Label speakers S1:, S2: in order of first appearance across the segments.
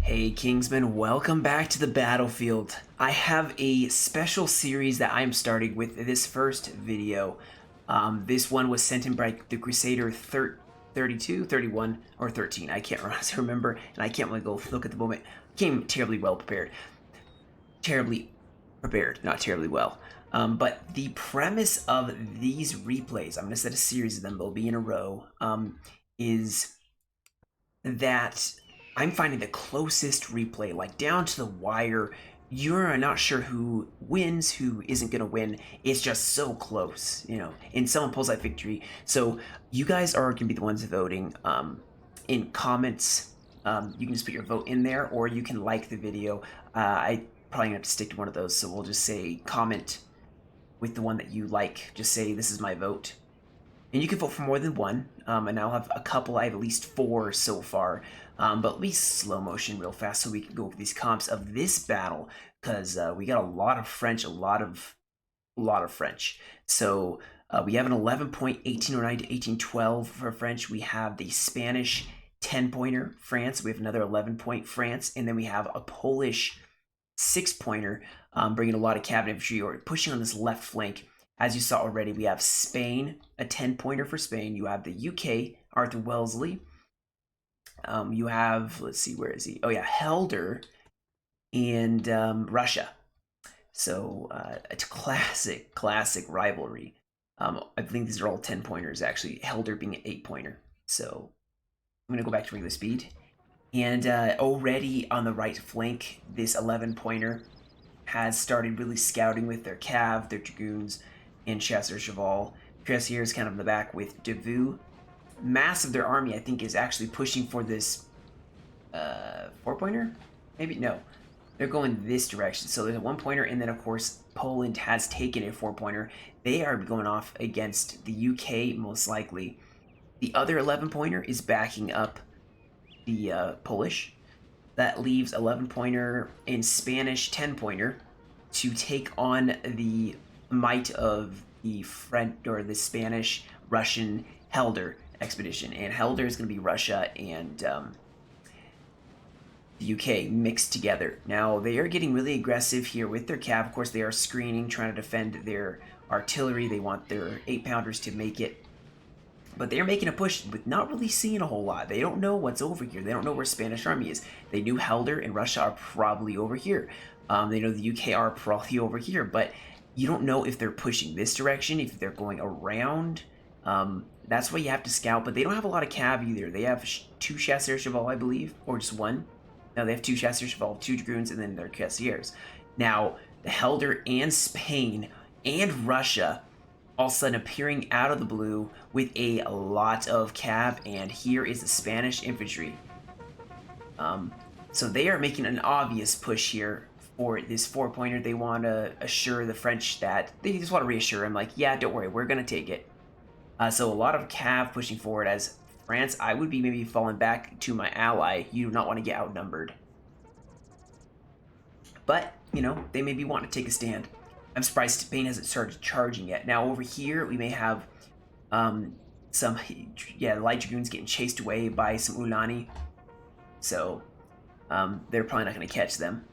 S1: Hey Kingsman, welcome back to the battlefield. I have a special series that I'm starting with this first video. This one was sent in by the Crusader 32, 31, or 13. I can't honestly remember, and I can't really go look at the moment. Came terribly well prepared. Terribly prepared, not terribly well. But the premise of these replays, I'm going to set a series of them, they'll be in a row, is that I'm finding the closest replay, like down to the wire. You're not sure who wins, who isn't going to win. It's just so close, and someone pulls that victory. So you guys are going to be the ones voting in comments. You can just put your vote in there, or you can like the video. I probably have to stick to one of those, so we'll just say comment with the one that you like. Just say, this is my vote. And you can vote for more than one, and I'll have a couple. I have at least 4 so far, but let me slow motion real fast so we can go over these comps of this battle, because we got a lot of French, a lot of French. So we have an 11-point 1809 to 1812 for French. We have the Spanish 10-pointer France. We have another 11-point France, and then we have a Polish 6-pointer, bringing a lot of cavalry infantry or pushing on this left flank. As you saw already, we have Spain, a 10-pointer for Spain. You have the UK, Arthur Wellesley. You have, let's see, where is he? Oh yeah, Helder and Russia. So it's a classic rivalry. I think these are all 10-pointers, actually. Helder being an 8-pointer. So I'm going to go back to regular speed. And already on the right flank, this 11-pointer has started really scouting with their cav, their dragoons, and Chasseur Cheval. Cuirassier is kind of in the back with Davout. Mass of their army, I think, is actually pushing for this 4-pointer? Maybe? No. They're going this direction. So there's a 1-pointer, and then, of course, Poland has taken a 4-pointer. They are going off against the UK, most likely. The other 11-pointer is backing up the Polish. That leaves 11-pointer and Spanish 10-pointer to take on the might of the French or the Spanish Russian Helder expedition. And Helder is going to be Russia and the UK mixed together. Now they are getting really aggressive here with their cav. Of course, they are screening, trying to defend their artillery. They want their 8-pounders to make it. But they're making a push with not really seeing a whole lot. They don't know what's over here. They don't know where Spanish army is. They knew Helder and Russia are probably over here. They know the UK are probably over here, but you don't know if they're pushing this direction, if they're going around. That's why you have to scout, but they don't have a lot of cav either. They have 2 Chasseurs Cheval, I believe, or just 1. No, they have 2 Chasseurs Cheval, 2 dragoons, and then their Cuirassiers. Now, the Helder and Spain and Russia all of a sudden appearing out of the blue with a lot of cav, and here is the Spanish infantry. So they are making an obvious push here for this 4-pointer. They want to assure the French that, they just want to reassure them, like, yeah, don't worry, we're going to take it. So a lot of cav pushing forward, as France, I would be maybe falling back to my ally. You do not want to get outnumbered. But, they maybe want to take a stand. I'm surprised Spain hasn't started charging yet. Now over here, we may have some, light dragoons getting chased away by some Ulani. So they're probably not going to catch them.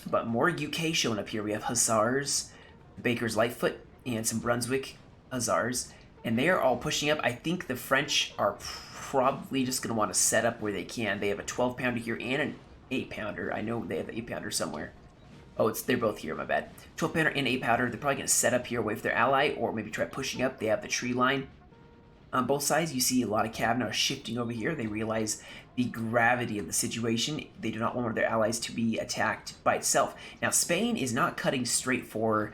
S1: But more UK showing up here. We have Hussars, Baker's Lightfoot, and some Brunswick Hussars. And they are all pushing up. I think the French are probably just going to want to set up where they can. They have a 12-pounder here and an 8-pounder. I know they have an 8-pounder somewhere. Oh, they're both here, my bad. 12-pounder and 8-pounder. They're probably going to set up here, wait for their ally, or maybe try pushing up. They have the tree line. On both sides, you see a lot of cav now shifting over here. They realize the gravity of the situation. They do not want one of their allies to be attacked by itself. Now, Spain is not cutting straight for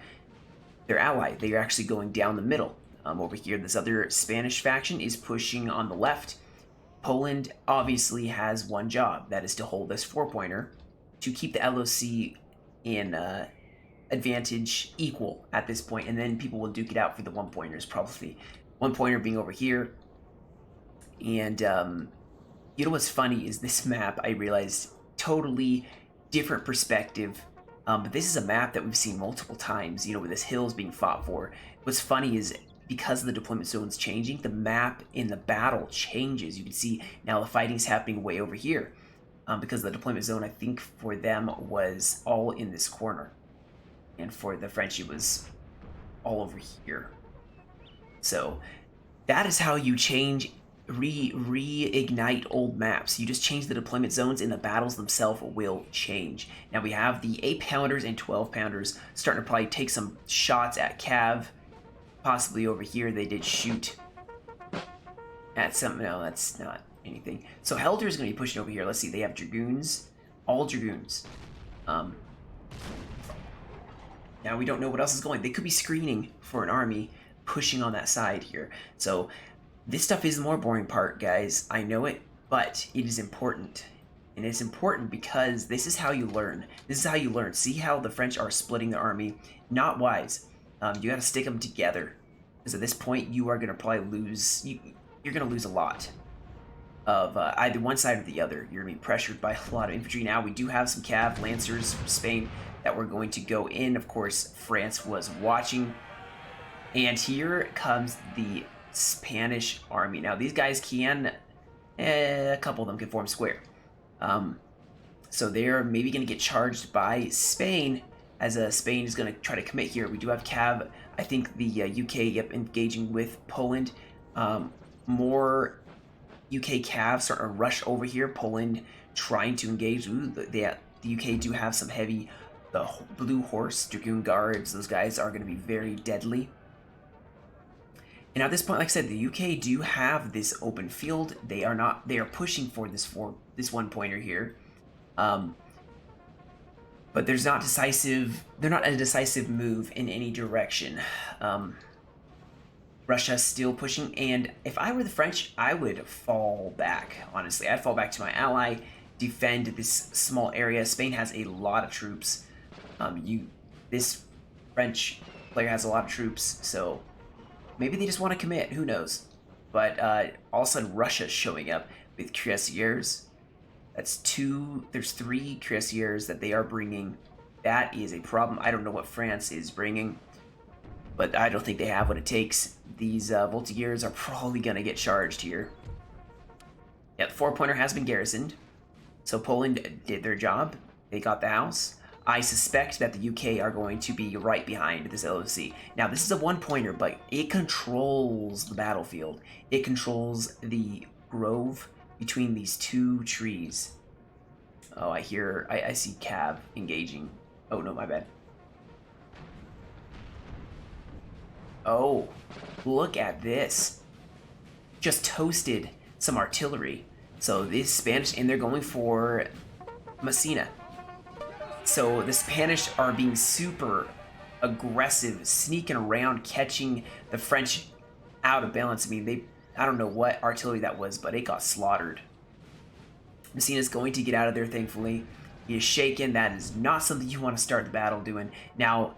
S1: their ally. They are actually going down the middle. Over here, this other Spanish faction is pushing on the left. Poland obviously has one job. That is to hold this 4-pointer to keep the LOC in advantage equal at this point, and then people will duke it out for the 1-pointers, probably. 1-pointer being over here. And you know what's funny is this map, I realized, totally different perspective. But this is a map that we've seen multiple times, where this hill is being fought for. What's funny is, because of the deployment zones changing, the map in the battle changes. You can see now the fighting's happening way over here. because the deployment zone, I think, for them was all in this corner. And for the French, it was all over here. So that is how you change, reignite old maps. You just change the deployment zones and the battles themselves will change. Now we have the 8-pounders and 12-pounders starting to probably take some shots at Cav. Possibly over here they did shoot at something. No, that's not anything. So Helder is going to be pushing over here. Let's see, they have Dragoons. All Dragoons. Now we don't know what else is going. They could be screening for an army pushing on that side here. So this stuff is the more boring part, guys. I know it, but it is important. And it's important because this is how you learn. This is how you learn. See how the French are splitting their army? Not wise. You got to stick them together. Because at this point, you are going to probably lose. You're going to lose a lot of either one side or the other. You're going to be pressured by a lot of infantry. Now, we do have some Cav Lancers from Spain that we're going to go in. Of course, France was watching. And here comes the Spanish army. Now, these guys can, a couple of them can form square. So they're maybe going to get charged by Spain, as Spain is going to try to commit here. We do have Cav, I think the UK, engaging with Poland. More UK Cav starting to rush over here. Poland trying to engage. Ooh, the UK do have some heavy, the Blue Horse Dragoon Guards. Those guys are going to be very deadly. And at this point, like I said, the UK do have this open field. They are pushing for this one pointer here. But they're not a decisive move in any direction. Russia's still pushing, and if I were the French, I would fall back, honestly. I'd fall back to my ally, defend this small area. Spain has a lot of troops. This French player has a lot of troops, so maybe they just want to commit, who knows. But all of a sudden, Russia's showing up with cuirassiers. There's 3 cuirassiers that they are bringing. That is a problem. I don't know what France is bringing, but I don't think they have what it takes. These Voltigeurs are probably going to get charged here. Yeah, the 4-pointer has been garrisoned. So Poland did their job. They got the house. I suspect that the UK are going to be right behind this LOC. Now, this is a 1-pointer, but it controls the battlefield. It controls the grove between these 2 trees. Oh, I see Cav engaging. Oh, no, my bad. Oh, look at this. Just toasted some artillery. So this Spanish, and they're going for Messina. So the Spanish are being super aggressive, sneaking around, catching the French out of balance. I mean, I don't know what artillery that was, but it got slaughtered. Messina's going to get out of there, thankfully. He is shaken. That is not something you want to start the battle doing. Now,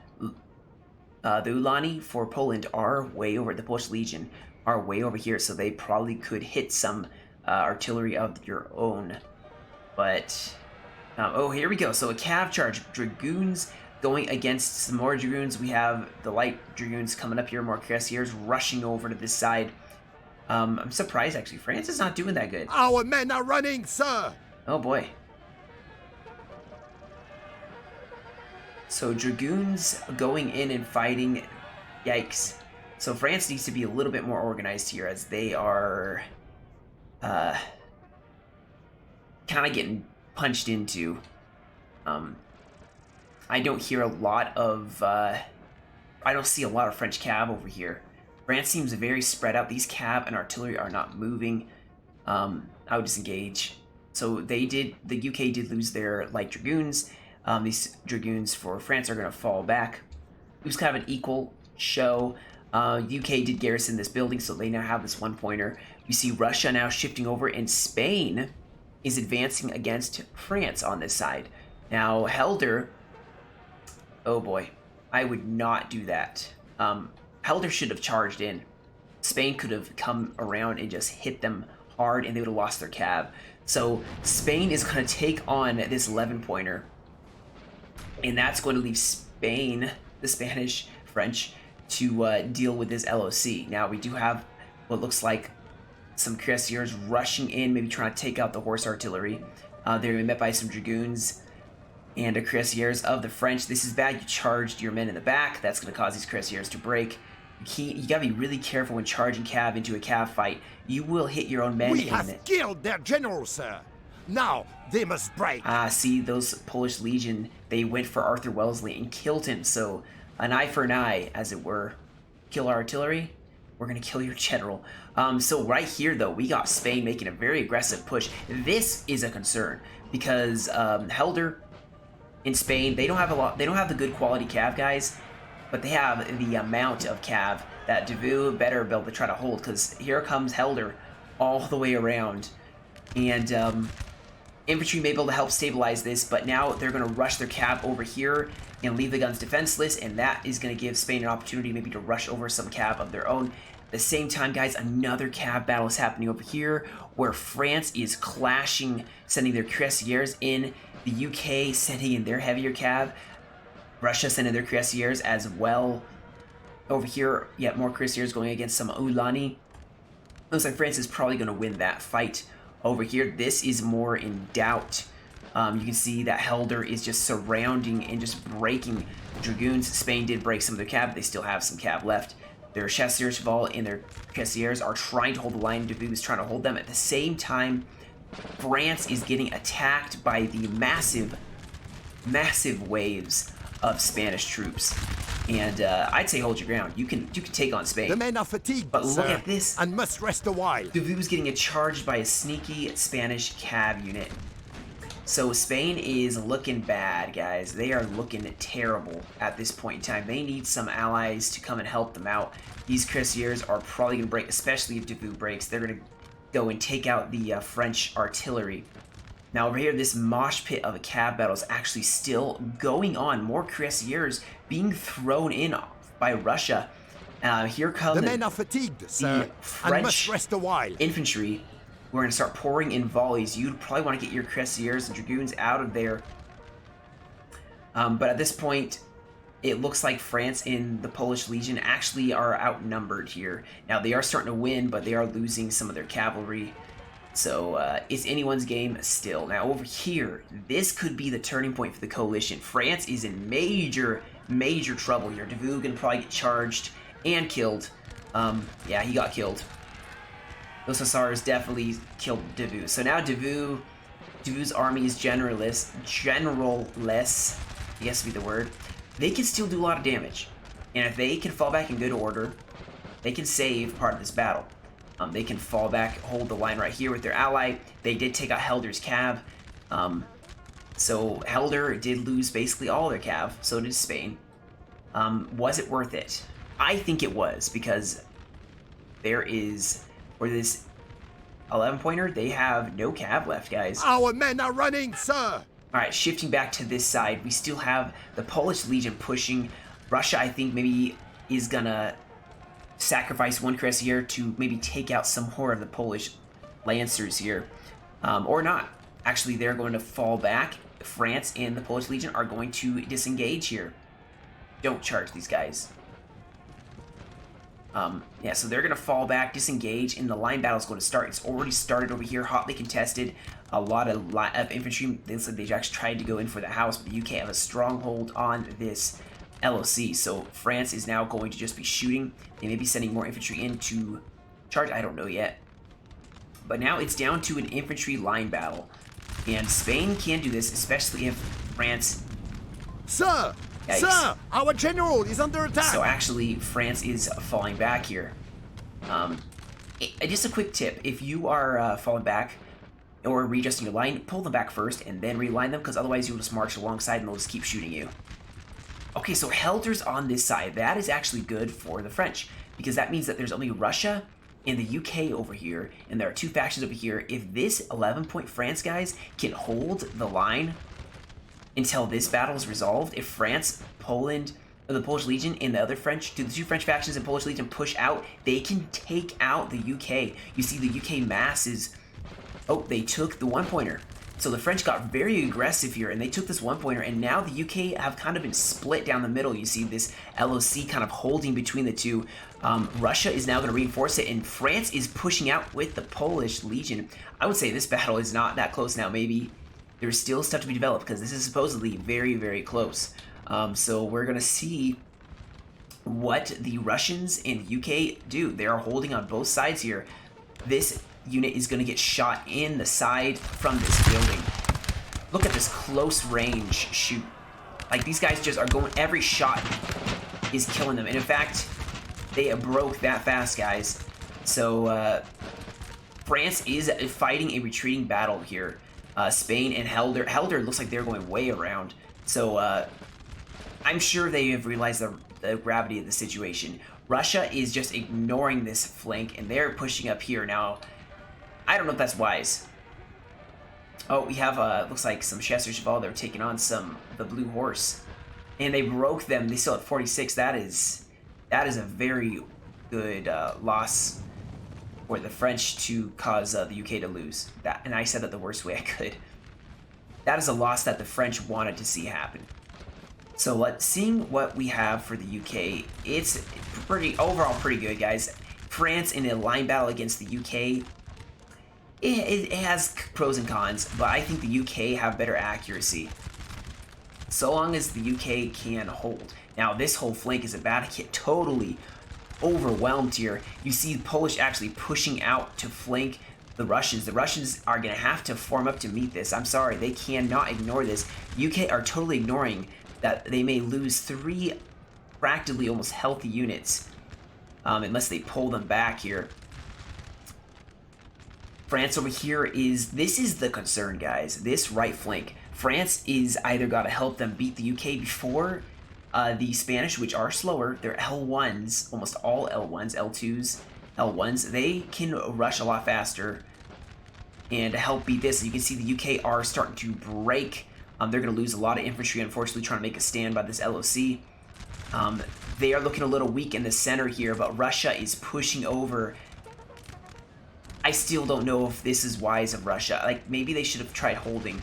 S1: the Ulani for Poland are way over, the Polish Legion are way over here, so they probably could hit some artillery of your own. But, oh, here we go. So a Cav charge. Dragoons going against some more Dragoons. We have the light Dragoons coming up here, more cuirassiers rushing over to this side. I'm surprised, actually. France is not doing that good.
S2: Our men are running, sir!
S1: Oh, boy. So, Dragoons going in and fighting. Yikes. So, France needs to be a little bit more organized here, as they are kind of getting punched into. I don't hear a lot of... I don't see a lot of French Cav over here. France seems very spread out. These Cav and artillery are not moving. I would disengage. So the UK did lose their light Dragoons. These Dragoons for France are going to fall back. It was kind of an equal show. UK did garrison this building, so they now have this 1-pointer. You see Russia now shifting over, and Spain is advancing against France on this side. Now, Helder... Oh boy. I would not do that. Helder should have charged in. Spain could have come around and just hit them hard, and they would have lost their Cav. So Spain is going to take on this 11-pointer, and that's going to leave Spain, the Spanish, French, to deal with this LOC. Now, we do have what looks like some cuirassiers rushing in, maybe trying to take out the horse artillery. They're met by some dragoons and cuirassiers of the French. This is bad. You charged your men in the back. That's going to cause these cuirassiers to break. You got to be really careful when charging cav into a cav fight. You will hit your own men.
S2: We have killed their general, sir. Now they must break.
S1: See, those Polish legion, they went for Arthur Wellesley and killed him. So an eye for an eye, as it were. Kill our artillery, we're going to kill your general. So right here, though, we got Spain making a very aggressive push. This is a concern because Helder in Spain, they don't have a lot. They don't have the good quality cav guys, but they have the amount of cav that Davout better be able to try to hold, because here comes Helder all the way around, and infantry may be able to help stabilize this, but now they're going to rush their cav over here and leave the guns defenseless, and that is going to give Spain an opportunity maybe to rush over some cav of their own. At the same time, guys, another cav battle is happening over here where France is clashing, sending their cuirassiers in, the UK sending in their heavier cav, Russia sending their cuirassiers as well. Over here, yet more cuirassiers going against some Ulani. Looks like France is probably going to win that fight. Over here, this is more in doubt. You can see that Helder is just surrounding and just breaking dragoons. Spain did break some of their cav, but they still have some cav left. Their chasseurs cheval and their cuirassiers are trying to hold the line. Davout is trying to hold them. At the same time, France is getting attacked by the massive waves of Spanish troops. And I'd say hold your ground. You can take on Spain.
S2: The men are fatigued,
S1: but look
S2: sir,
S1: at this,
S2: and must rest a while.
S1: Davout is getting charged by a sneaky Spanish cav unit. So Spain is looking bad, guys. They are looking terrible at this point in time. They need some allies to come and help them out. These cuirassiers are probably going to break, especially if Davout breaks. They're going to go and take out the French artillery. Now over here, this mosh pit of a cav battle is actually still going on. More cuirassiers being thrown in by Russia. Here come
S2: the men are fatigued, sir,
S1: French
S2: and must rest a while.
S1: Infantry. We're going to start pouring in volleys. You'd probably want to get your cuirassiers and dragoons out of there. But at this point, it looks like France and the Polish Legion actually are outnumbered here. Now, they are starting to win, but they are losing some of their cavalry. So, it's anyone's game still. Now, over here, this could be the turning point for the coalition. France is in major trouble here. Davout can probably get charged and killed. Yeah, he got killed. Those Hussars definitely killed Davout. So now Davout's army is generalless, I guess would be the word. They can still do a lot of damage. And if they can fall back in good order, they can save part of this battle. They can fall back, hold the line right here with their ally. They did take out Helder's cav. So Helder did lose basically all their cav. So did Spain. Was it worth it? I think it was, because there is... For this 11-pointer, they have no cav left, guys.
S2: Our men are running, sir!
S1: Alright, shifting back to this side, we still have the Polish Legion pushing. Russia, I think, maybe is gonna sacrifice one cuirassier to maybe take out some more of the Polish lancers here. Or not. Actually, they're going to fall back. France and the Polish Legion are going to disengage here. Don't charge these guys. Yeah, so they're going to fall back, disengage, and the line battle is going to start. It's already started over here, hotly contested. A lot of infantry, they actually tried to go in for the house, but the UK have a stronghold on this LOC. So France is now going to just be shooting. They may be sending more infantry in to charge. I don't know yet. But now it's down to an infantry line battle. And Spain can do this, especially if France...
S2: Sir!
S1: Yikes.
S2: Sir! Our general is under attack!
S1: So actually, France is falling back here. Just a quick tip. If you are falling back or readjusting your line, pull them back first and then reline them, because otherwise you'll just march alongside and they'll just keep shooting you. Okay, so Helder's on this side. That is actually good for the French, because that means that there's only Russia and the UK over here, and there are two factions over here. If this 11-point France, guys, can hold the line until this battle is resolved, if France, Poland, or the Polish Legion and the other French, the two French factions and Polish Legion push out, they can take out the UK. You see the UK masses, oh, they took the one-pointer. So the French got very aggressive here, and they took this one-pointer, and now the UK have kind of been split down the middle. You see this LOC kind of holding between the two. Russia is now going to reinforce it, and France is pushing out with the Polish Legion. I would say this battle is not that close now, maybe There's still stuff to be developed because this is supposedly very, very close. So we're going to see what the Russians and UK do. They are holding on both sides here. This unit is going to get shot in the side from this building. Look at this close range shoot. Like, these guys just are going, every shot is killing them. And in fact, they broke that fast, guys. So France is fighting a retreating battle here. Spain and Helder looks like they're going way around. So I'm sure they have realized the gravity of the situation. Russia is just ignoring this flank, and they're pushing up here. Now, I don't know if that's wise. Oh, we have, looks like some Chasseurs Cheval. They're taking on the Blue Horse. And they broke them. They still at 46. That is a very good loss for the French to cause the UK to lose. And I said that the worst way I could. That is a loss that the French wanted to see happen. So seeing what we have for the UK, it's overall pretty good, guys. France in a line battle against the UK, it has pros and cons, but I think the UK have better accuracy. So long as the UK can hold. Now, this whole flank is about to get totally overwhelmed here. You see the Polish actually pushing out to flank the Russians. The Russians are going to have to form up to meet this. I'm sorry, they cannot ignore this. UK are totally ignoring that they may lose 3 practically almost healthy units unless they pull them back here. France over here this is the concern, guys. This right flank. France is either got to help them beat the UK before the Spanish, which are slower. They're L1s, almost all L1s, L2s, L1s. They can rush a lot faster. And to help beat this, you can see the UK are starting to break. They're going to lose a lot of infantry, unfortunately, trying to make a stand by this LOC. They are looking a little weak in the center here, but Russia is pushing over. I still don't know if this is wise of Russia. Like, maybe they should have tried holding.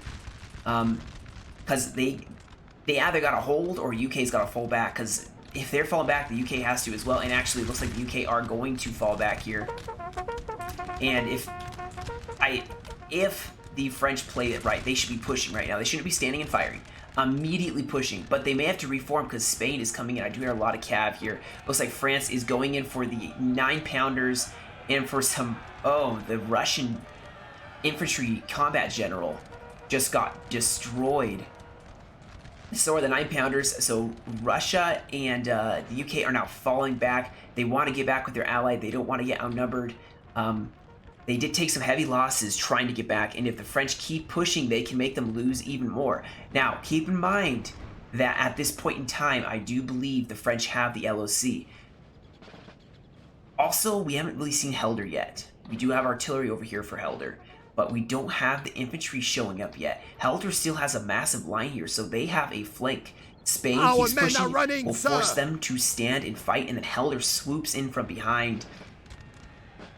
S1: Because they either got to hold or UK's got to fall back. Because if they're falling back, the UK has to as well. And actually, it looks like the UK are going to fall back here. And if the French play it right, they should be pushing right now. They shouldn't be standing and firing. Immediately pushing, but they may have to reform because Spain is coming in. I do hear a lot of cav here. Looks like France is going in for the 9-pounders and for some... Oh, the Russian infantry combat general just got destroyed. So are the 9-pounders. So Russia and the UK are now falling back. They want to get back with their ally. They don't want to get outnumbered. They did take some heavy losses trying to get back, and if the French keep pushing, they can make them lose even more. Now, keep in mind that at this point in time, I do believe the French have the LOC. Also, we haven't really seen Helder yet. We do have artillery over here for Helder, but we don't have the infantry showing up yet. Helder still has a massive line here, so they have a flank. Spain keeps pushing, will force them to stand and fight, and then Helder swoops in from behind.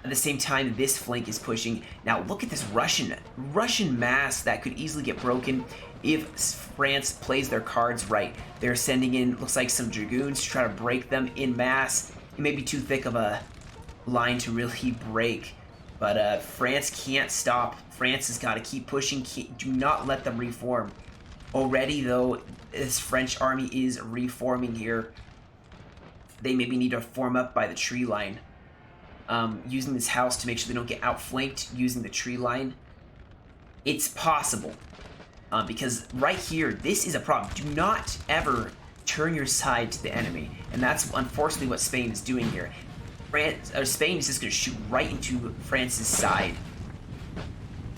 S1: At the same time, this flank is pushing. Now, look at this Russian mass that could easily get broken if France plays their cards right. They're sending in, looks like, some dragoons to try to break them in mass. It may be too thick of a line to really break, but France can't stop. France has got to keep pushing. Do not let them reform. Already, though, this French army is reforming here. They maybe need to form up by the tree line. Using this house to make sure they don't get outflanked using the tree line. It's possible. Because right here, this is a problem. Do not ever turn your side to the enemy. And that's unfortunately what Spain is doing here. Spain is just going to shoot right into France's side.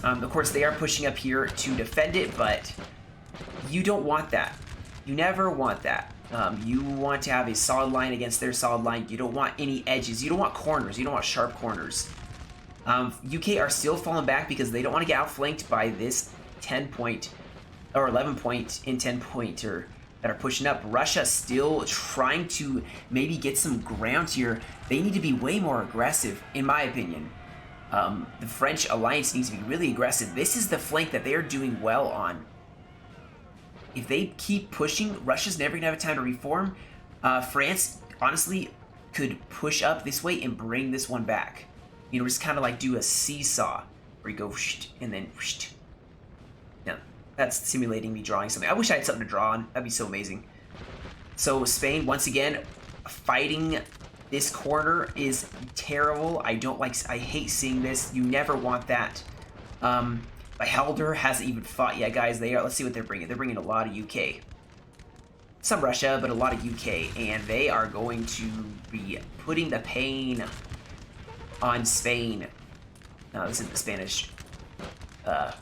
S1: Of course, they are pushing up here to defend it, but you don't want that. You never want that. You want to have a solid line against their solid line. You don't want any edges. You don't want corners. You don't want sharp corners. UK are still falling back because they don't want to get outflanked by this 10-point or 11-point and 10-pointer that are pushing up. Russia still trying to maybe get some ground here. They need to be way more aggressive, in my opinion. The French alliance needs to be really aggressive. This is the flank that they are doing well on. If they keep pushing, Russia's never going to have time to reform. France, honestly, could push up this way and bring this one back. You know, just kind of like do a seesaw where you go and then. Now, That's simulating me drawing something. I wish I had something to draw on. That'd be so amazing. So Spain, once again, fighting this corner is terrible. I hate seeing this. You never want that. Helder hasn't even fought yet, guys. Let's see what they're bringing. They're bringing a lot of UK. Some Russia, but a lot of UK. And they are going to be putting the pain on Spain. No, this is the Spanish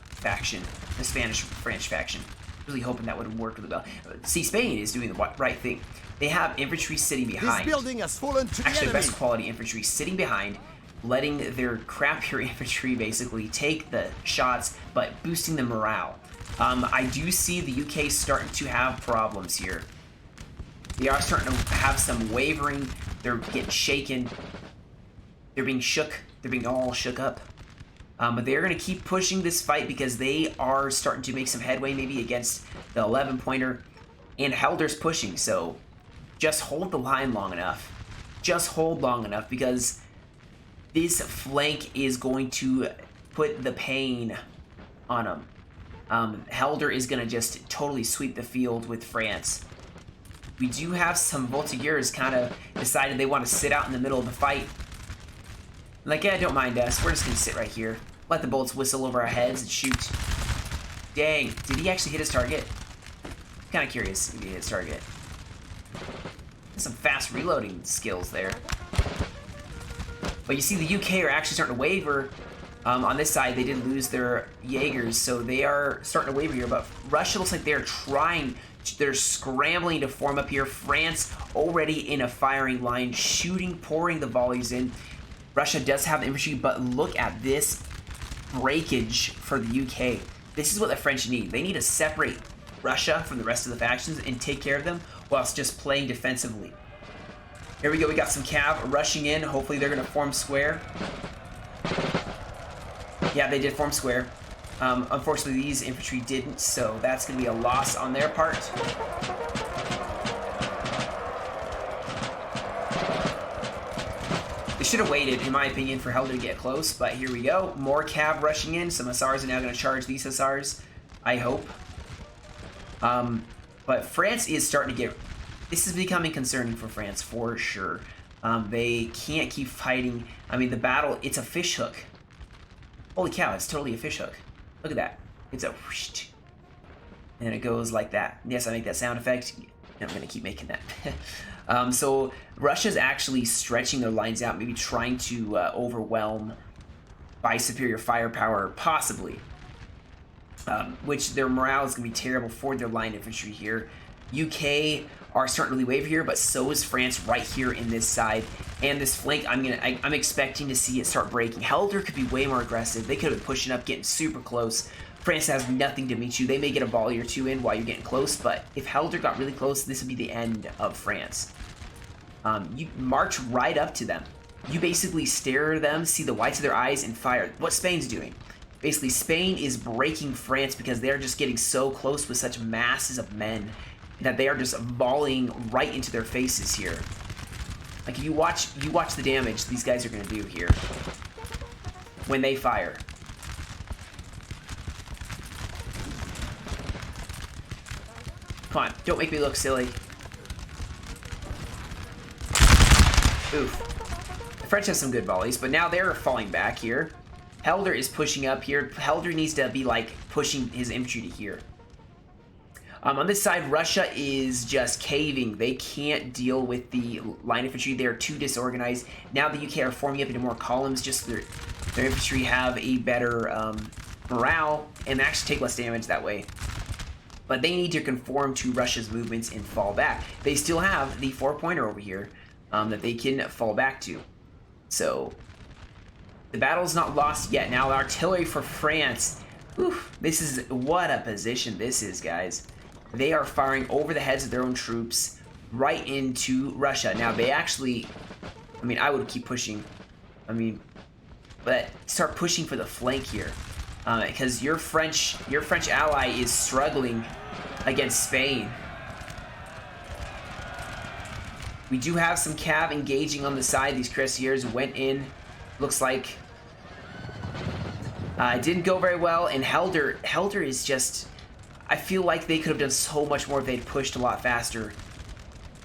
S1: faction. The Spanish-French faction. Really hoping that would work really well. See, Spain is doing the right thing. They have infantry sitting behind.
S2: This building has fallen to the
S1: Actually,
S2: enemy.
S1: best quality infantry sitting behind, letting their crappier infantry basically take the shots, but boosting the morale. I do see the UK starting to have problems here. They are starting to have some wavering. They're getting shaken. They're being shook. They're being all shook up. But they're going to keep pushing this fight because they are starting to make some headway maybe against the 11-pointer. And Helder's pushing, so just hold the line long enough. Just hold long enough because this flank is going to put the pain on them. Helder is going to just totally sweep the field with France. We do have some Voltigeurs kind of decided they want to sit out in the middle of the fight. Like, yeah, don't mind us. We're just going to sit right here. Let the bullets whistle over our heads and shoot. Dang, did he actually hit his target? Kind of curious if he hit his target. Some fast reloading skills there. But you see the UK are actually starting to waver. On this side, they did lose their Jaegers, so they are starting to waver here. But Russia looks like they're they're scrambling to form up here. France already in a firing line, shooting, pouring the volleys in. Russia does have infantry, but look at this breakage for the UK. This is what the French need. They need to separate Russia from the rest of the factions and take care of them whilst just playing defensively. Here we go. We got some cav rushing in. Hopefully they're going to form square. Yeah, they did form square. Unfortunately, these infantry didn't, so that's going to be a loss on their part. They should have waited, in my opinion, for Helder to get close, but here we go. More cav rushing in. Some hussars are now going to charge these hussars, I hope. But France is starting to get... This is becoming concerning for France, for sure. They can't keep fighting. I mean, the battle, it's a fishhook. Holy cow, it's totally a fishhook. Look at that. It's a whoosh. And it goes like that. Yes, I make that sound effect. I'm going to keep making that. So Russia's actually stretching their lines out, maybe trying to overwhelm by superior firepower, possibly. Which their morale is going to be terrible for their line infantry here. UK are starting to really waver here, but so is France right here in this side. And this flank, I'm expecting to see it start breaking. Helder could be way more aggressive. They could have been pushing up, getting super close. France has nothing to meet you. They may get a volley or two in while you're getting close, but if Helder got really close, this would be the end of France. You march right up to them. You basically stare at them, see the whites of their eyes, and fire. What Spain's doing. Basically, Spain is breaking France because they're just getting so close with such masses of men that they are just volleying right into their faces here. Like, if you watch the damage these guys are going to do here when they fire. Come on, don't make me look silly. Oof. The French have some good volleys, but now they're falling back here. Helder is pushing up here. Helder needs to be, like, pushing his infantry to here. On this side, Russia is just caving. They can't deal with the line infantry. They're too disorganized. Now the UK are forming up into more columns. Just their infantry have a better morale and actually take less damage that way. But they need to conform to Russia's movements and fall back. They still have the 4-pointer over here that they can fall back to. So the battle's not lost yet. Now artillery for France. Oof, this is what a position this is, guys. They are firing over the heads of their own troops right into Russia. Now they actually, I mean, I would keep pushing. I mean, but start pushing for the flank here, because your French ally is struggling against Spain. We do have some cav engaging on the side. These cuirassiers went in. Looks like it didn't go very well, and Helder is just I feel like they could have done so much more if they'd pushed a lot faster.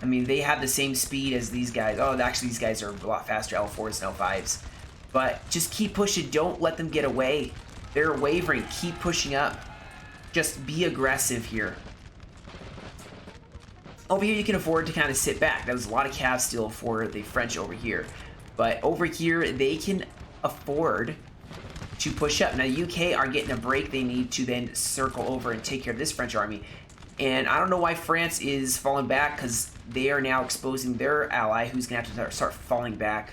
S1: I mean, they have the same speed as these guys. Oh, actually, these guys are a lot faster, L4s and L5s. But just keep pushing. Don't let them get away. They're wavering. Keep pushing up. Just be aggressive here. Over here, you can afford to kind of sit back. That was a lot of cav still for the French over here. But over here, they can afford to push up. Now, the UK are getting a break. They need to then circle over and take care of this French army. And I don't know why France is falling back, because they are now exposing their ally, who's going to have to start falling back.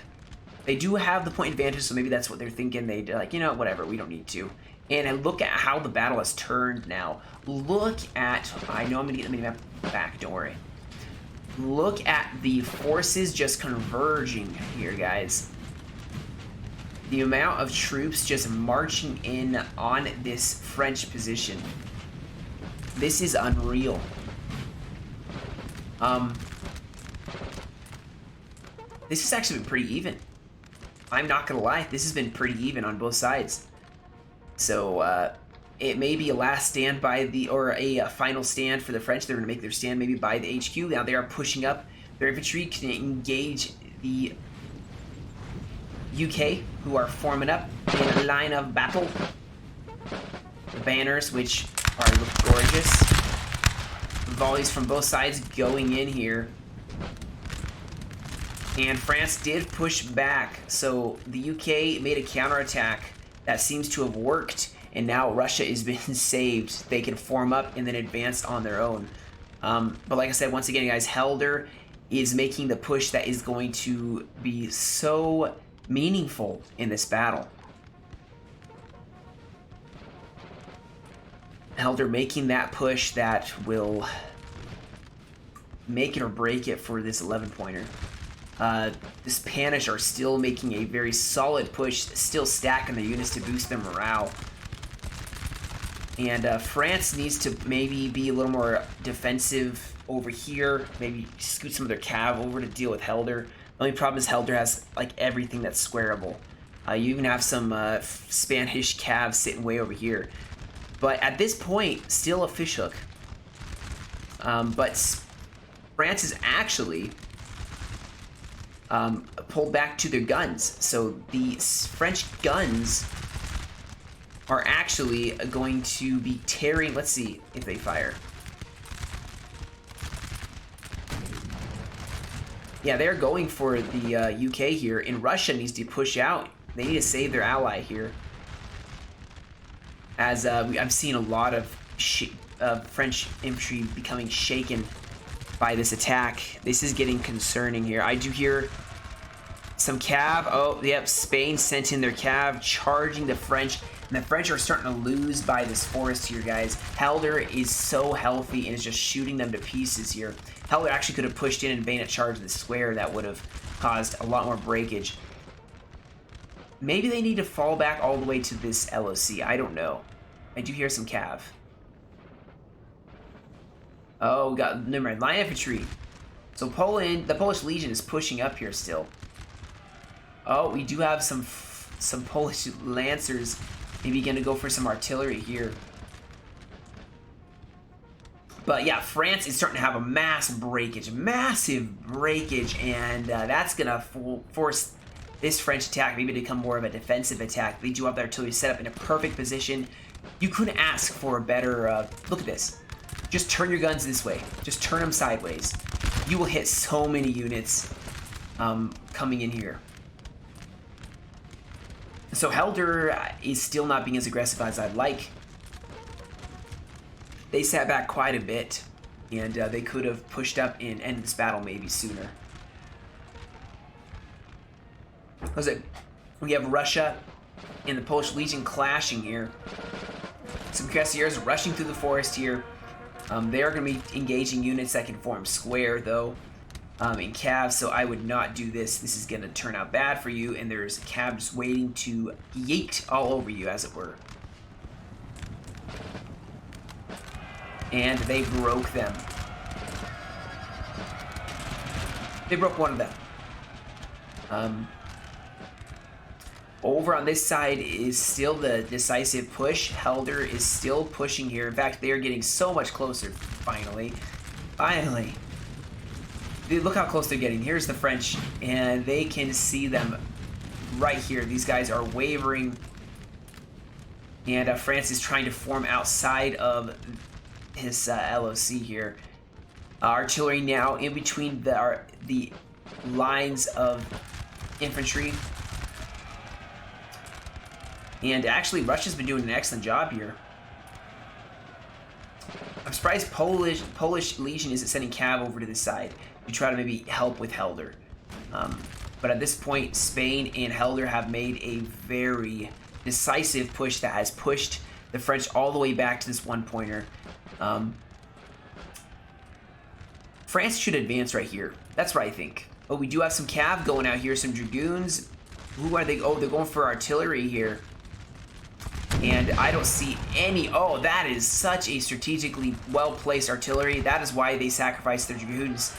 S1: They do have the point advantage, so maybe that's what they're thinking. They're like, you know, whatever, we don't need to. And look at how the battle has turned now. Look at, I know I'm going to get the mini-map back, don't worry. Look at the forces just converging here, guys. The amount of troops just marching in on this French position. This is unreal. This has actually been pretty even. I'm not gonna lie, this has been pretty even on both sides. So it may be a last stand by the, or a final stand for the French. They're gonna make their stand maybe by the HQ. Now they are pushing up. Their infantry can engage the UK, who are forming up in a line of battle. The banners, which look gorgeous. Volleys from both sides going in here. And France did push back, so the UK made a counterattack that seems to have worked, and now Russia is being saved. They can form up and then advance on their own. But like I said, once again, guys, Helder is making the push that is going to be so meaningful in this battle. Helder making that push that will make it or break it for this 11-pointer. The Spanish are still making a very solid push, still stacking the units to boost their morale. And France needs to maybe be a little more defensive over here, maybe scoot some of their cav over to deal with Helder. The only problem is Helder has like everything that's squareable. You even have some Spanish cav sitting way over here. But at this point, still a fishhook. But France is actually pulled back to their guns. So the French guns are actually going to be tearing. Let's see if they fire. Yeah, they're going for the UK here, and Russia needs to push out. They need to save their ally here. As I'm seeing a lot of French infantry becoming shaken by this attack. This is getting concerning here. I do hear some cav. Oh, yep, Spain sent in their cav, charging the French. And the French are starting to lose by this forest here, guys. Helder is so healthy and is just shooting them to pieces here. Helder actually could have pushed in and bayonet charged the square. That would have caused a lot more breakage. Maybe they need to fall back all the way to this LOC. I don't know. I do hear some cav. Oh, we got, never mind, line infantry. So Poland, the Polish Legion is pushing up here still. Oh, we do have some Polish Lancers. Maybe gonna go for some artillery here. But yeah, France is starting to have a massive breakage, and that's gonna force this French attack maybe to become more of a defensive attack. They do have their artillery set up in a perfect position. You couldn't ask for a better, look at this. Just turn your guns this way. Just turn them sideways. You will hit so many units coming in here. So Helder is still not being as aggressive as I'd like. They sat back quite a bit, and they could have pushed up and ended this battle maybe sooner. We have Russia and the Polish Legion clashing here. Some Cuirassiers rushing through the forest here. They are going to be engaging units that can form square, though, in cav, so I would not do this. This is going to turn out bad for you, and there's a cav just waiting to yeet all over you, as it were. And they broke them. They broke one of them. Over on this side is still the decisive push. Helder is still pushing here. In fact, they are getting so much closer. Finally. Finally. Dude, look how close they're getting. Here's the French, and they can see them right here. These guys are wavering. And France is trying to form outside of his LOC here. Artillery now in between the lines of infantry. And actually, Russia's been doing an excellent job here. I'm surprised Polish Legion isn't sending cav over to this side to try to maybe help with Helder. But at this point, Spain and Helder have made a very decisive push that has pushed the French all the way back to this one-pointer. France should advance right here. That's what I think. Oh, we do have some cav going out here, some dragoons. Who are they? Oh, they're going for artillery here. And I don't see any... Oh, that is such a strategically well-placed artillery. That is why they sacrificed their dragoons.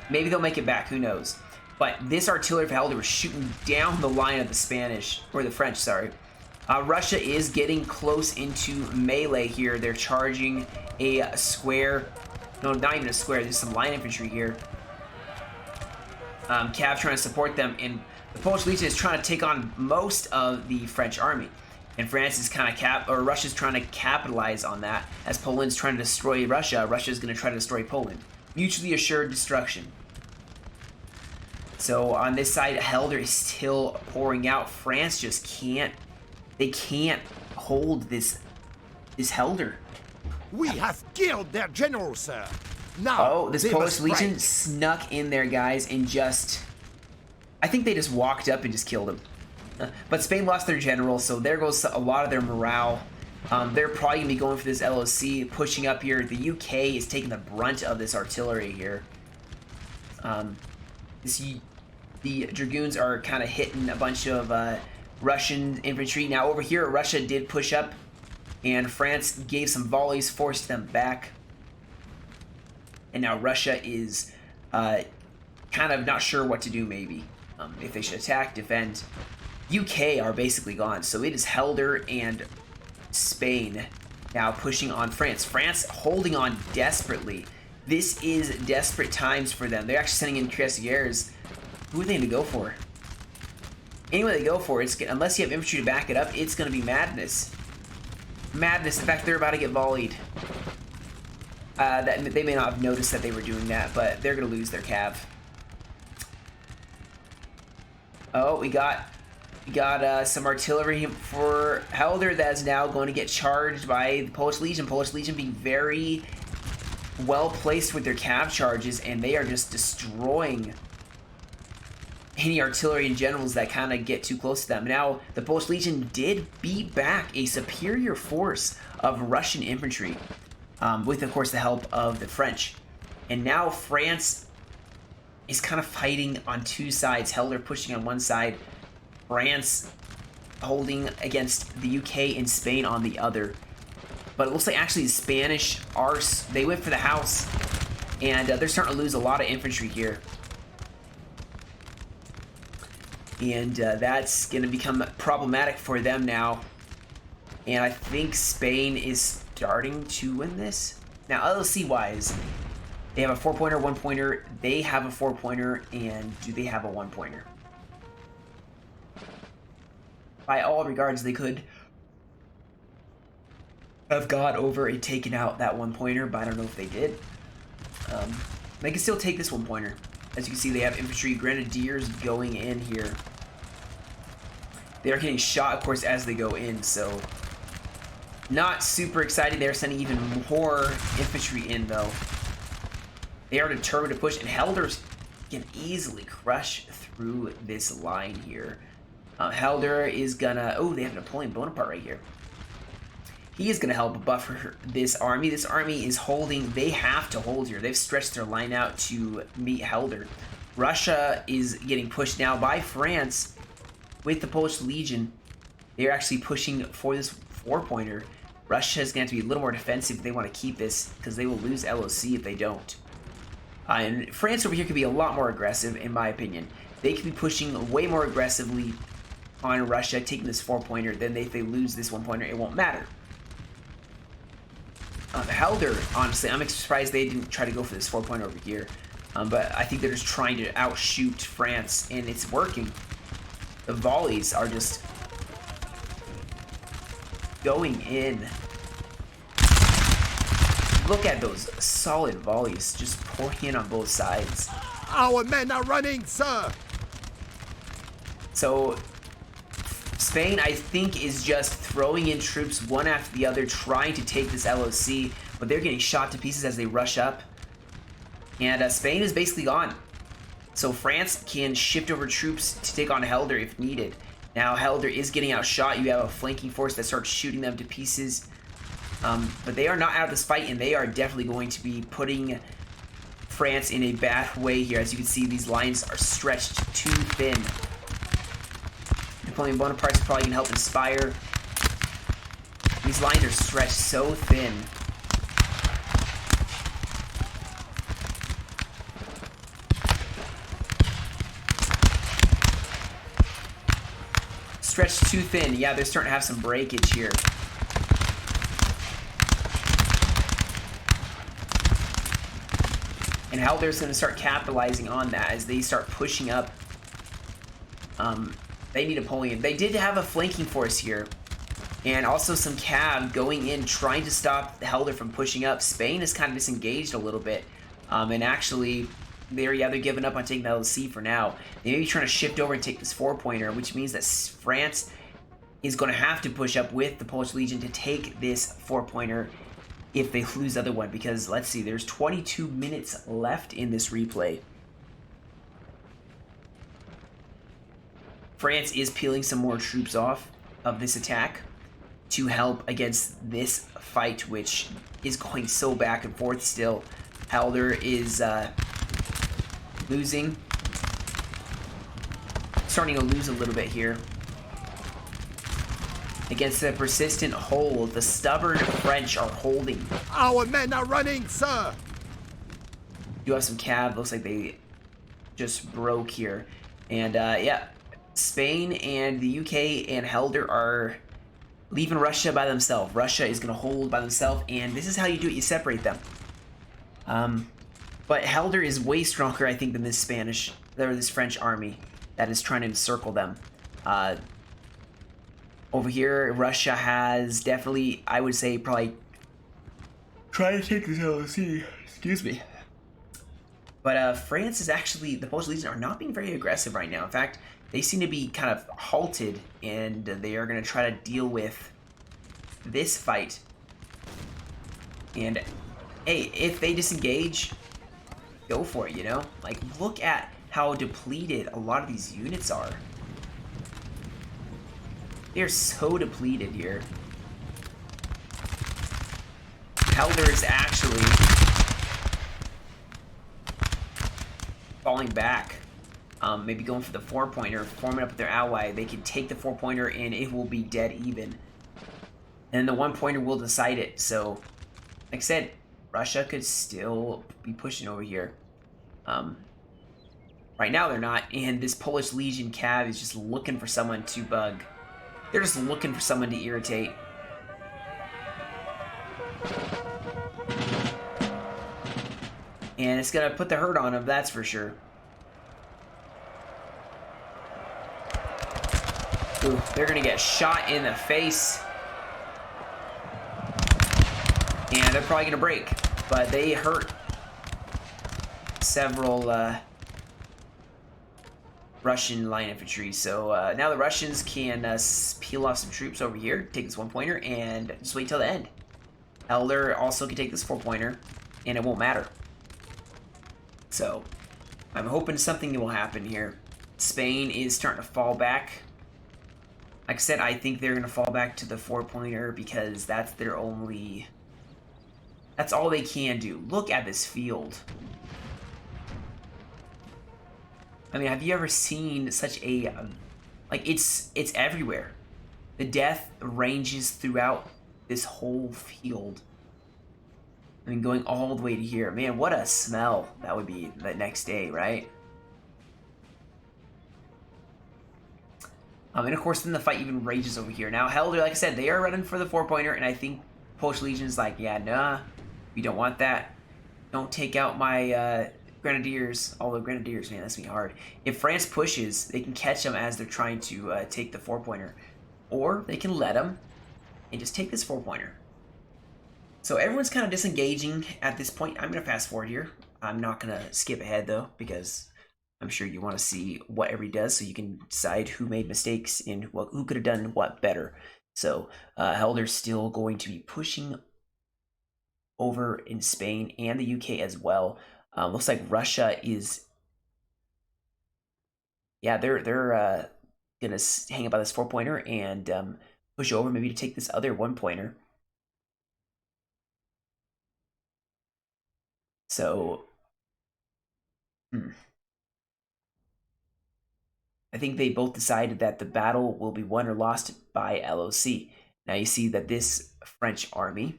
S1: Maybe they'll make it back. Who knows? But this artillery for Helder was shooting down the line of the Spanish. Or the French, sorry. Russia is getting close into melee here. They're charging a square... No, not even a square. There's some line infantry here. Cav trying to support them. And the Polish Legion is trying to take on most of the French army. And France is kind of Russia's trying to capitalize on that. As Poland's trying to destroy Russia, Russia's going to try to destroy Poland. Mutually assured destruction. So on this side, Helder is still pouring out. France just can't. They can't hold this Helder.
S2: We have killed their general, sir. Now,
S1: oh, this Polish Legion snuck in there, guys, and just... I think they just walked up and just killed him. But Spain lost their general, so there goes a lot of their morale. They're probably going to be going for this LOC, pushing up here. The UK is taking the brunt of this artillery here. The Dragoons are kind of hitting a bunch of Russian infantry. Now over here, Russia did push up, and France gave some volleys, forced them back. And now Russia is kind of not sure what to do, maybe. If they should attack, defend. UK are basically gone, so it is Helder and Spain now pushing on France. France holding on desperately. This is desperate times for them. They're actually sending in cuirassiers. Who are they going to go for? Anyone they go for, unless you have infantry to back it up, it's going to be madness. Madness. In fact, they're about to get volleyed. They may not have noticed that they were doing that, but they're going to lose their cav. Oh, we got some artillery for Helder that is now going to get charged by the Polish Legion. Polish Legion being very well placed with their cav charges, and they are just destroying any artillery and generals that kind of get too close to them. Now, the Polish Legion did beat back a superior force of Russian infantry, with, of course, the help of the French. And now France is kind of fighting on two sides. Helder pushing on one side, France holding against the UK and Spain on the other. But it looks like actually the Spanish they went for the house, and they're starting to lose a lot of infantry here. And that's going to become problematic for them now. And I think Spain is starting to win this. Now, LOC-wise, they have a 4-pointer, 1-pointer. They have a 4-pointer, and do they have a 1-pointer? By all regards, they could have got over and taken out that 1-pointer, but I don't know if they did. They can still take this 1-pointer. As you can see, they have infantry grenadiers going in here. They are getting shot, of course, as they go in, so not super excited. They're sending even more infantry in, though. They are determined to push, and Helder's can easily crush through this line here. Helder is gonna... Oh, they have Napoleon Bonaparte right here. He is gonna help buffer this army. This army is holding... They have to hold here. They've stretched their line out to meet Helder. Russia is getting pushed now by France with the Polish Legion. They're actually pushing for this 4-pointer. Russia is going to have to be a little more defensive if they want to keep this, because they will lose LOC if they don't. And France over here could be a lot more aggressive, in my opinion. They could be pushing way more aggressively on Russia taking this 4-pointer, then if they lose this 1-pointer, it won't matter. Helder, honestly, I'm surprised they didn't try to go for this 4-pointer over here. But I think they're just trying to outshoot France, and it's working. The volleys are just going in. Look at those solid volleys just pouring in on both sides.
S2: Our men are running, sir!
S1: So Spain, I think, is just throwing in troops one after the other, trying to take this LOC, but they're getting shot to pieces as they rush up. And Spain is basically gone. So France can shift over troops to take on Helder if needed. Now Helder is getting outshot. You have a flanking force that starts shooting them to pieces. But they are not out of this fight, and they are definitely going to be putting France in a bad way here. As you can see, these lines are stretched too thin. Napoleon Bonaparte's probably going to help inspire. These lines are stretched so thin. Stretched too thin. Yeah, they're starting to have some breakage here. And Helder's going to start capitalizing on that as they start pushing up. They need Napoleon. They did have a flanking force here. And also some cav going in, trying to stop Helder from pushing up. Spain is kind of disengaged a little bit. And actually, they're giving up on taking the LC for now. They may be trying to shift over and take this 4-pointer, which means that France is going to have to push up with the Polish Legion to take this 4-pointer if they lose the other one. Because, let's see, there's 22 minutes left in this replay. France is peeling some more troops off of this attack to help against this fight, which is going so back and forth still. Helder is losing. Starting to lose a little bit here. Against the persistent hold, the stubborn French are holding.
S2: Our men are running, sir!
S1: You have some cav. Looks like they just broke here. And yeah, Spain and the UK and Helder are leaving Russia by themselves. Russia is going to hold by themselves, and this is how you do it. You separate them. But Helder is way stronger, I think, than this French army that is trying to encircle them. Over here, Russia has definitely, I would say, probably trying to take this LOC. Excuse me. But France is actually, the Polish Legion are not being very aggressive right now. In fact, they seem to be kind of halted, and they are going to try to deal with this fight. And hey, if they disengage, go for it, you know? Like, look at how depleted a lot of these units are. They're so depleted here. Helder is actually falling back. Maybe going for the 4-pointer, forming up with their ally. They can take the 4-pointer and it will be dead even. And the 1-pointer will decide it. So, like I said, Russia could still be pushing over here. Right now they're not, and this Polish Legion cav is just looking for someone to bug. They're just looking for someone to irritate. And it's gonna put the hurt on them, that's for sure. Ooh, they're gonna get shot in the face. And they're probably gonna break, but they hurt several Russian line infantry. So now the Russians can peel off some troops over here, take this 1-pointer, and just wait till the end. Helder also can take this 4-pointer, and it won't matter. So I'm hoping something will happen here. Spain is starting to fall back. Like I said, I think they're going to fall back to the 4-pointer because that's their only... That's all they can do. Look at this field. I mean, have you ever seen such a... like, it's everywhere. The death ranges throughout this whole field. I mean, going all the way to here. Man, what a smell that would be the next day, right? And of course, then the fight even rages over here. Now, Helder, like I said, they are running for the 4-pointer, and I think Polish Legion's like, yeah, nah, we don't want that. Don't take out my Grenadiers. Although Grenadiers, man, that's gonna be hard. If France pushes, they can catch them as they're trying to take the 4-pointer. Or they can let them and just take this 4-pointer. So everyone's kind of disengaging at this point. I'm going to fast forward here. I'm not going to skip ahead, though, because I'm sure you want to see what everybody does so you can decide who made mistakes and who could have done what better. So Helder's still going to be pushing over in Spain and the UK as well. Looks like Russia is... Yeah, they're going to hang up on this 4-pointer and push over maybe to take this other 1-pointer. So, I think they both decided that the battle will be won or lost by LOC. Now you see that this French army